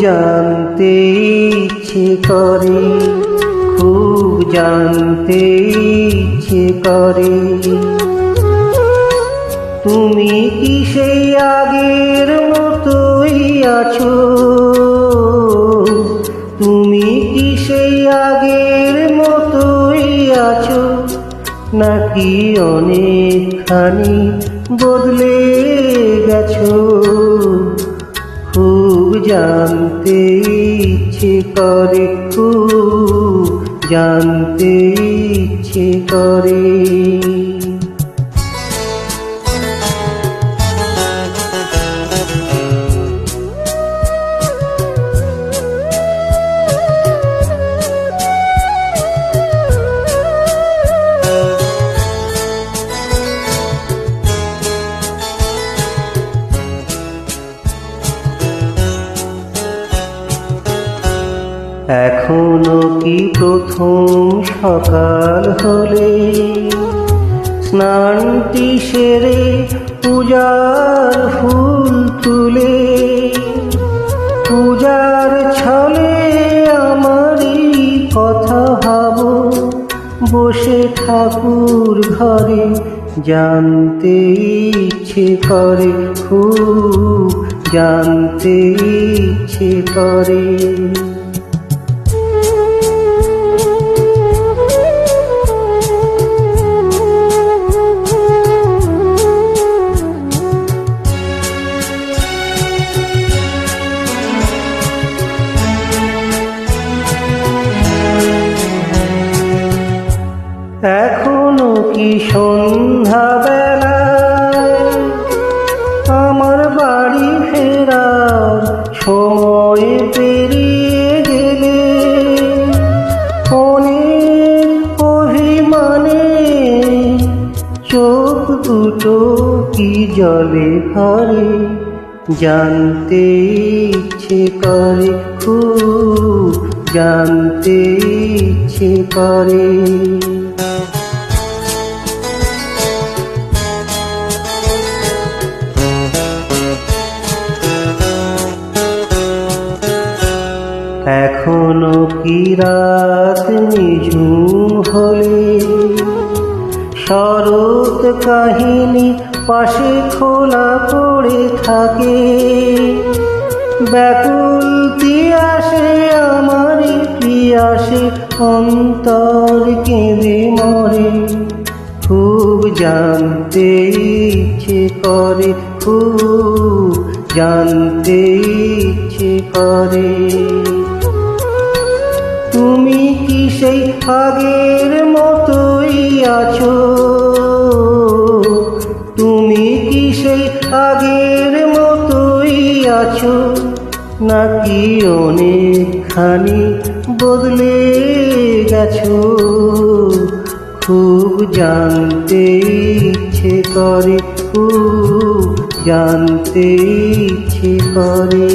জানতে ইচ্ছে করে, খুব জানতে ইচ্ছে করে। তুমি কি সেই আগের মতোই আছো? তুমি কি সেই আগের মতোই আছো, নাকি অনেকখানি বদলে গেছো? খুব জানতে ইচ্ছে করে, খুব জানতে ইচ্ছে করে। এখনো কি প্রথম সকাল হলে স্নানটি সেরে পূজার ফুল তুলে, পূজার ছলে আমারই কথা ভাবো বসে ঠাকুর ঘরে? জানতে ইচ্ছে করে, খুব জানতে ইচ্ছে করে। এখনো কি সন্ধ্যাবেলায় আমার বাড়ি ফেরার সময় পেরিয়ে গেলে? অনেক অভিমানে চোখ দুটো কি জলে ভরে? জানতে ইচ্ছে করে, খুব জানতে ইচ্ছে করে। এখনো কি রাত নিঝুম হলে শরৎ কাহিনী পাশে খোলা পড়ে থাকে? ব্যাকুলতি আসে আমার পিয়াসে, অন্তর কেঁদে মরে। খুব জানতে ইচ্ছে করে, খুব জানতে ইচ্ছে করে। তুমি কি সেই আগের মতোই আছো? তুমি কি সেই আগের মতোই আছো, নাকি অনেকখানি বদলে গেছো? খুব জানতে ইচ্ছে করে, খুব জানতে ইচ্ছে করে।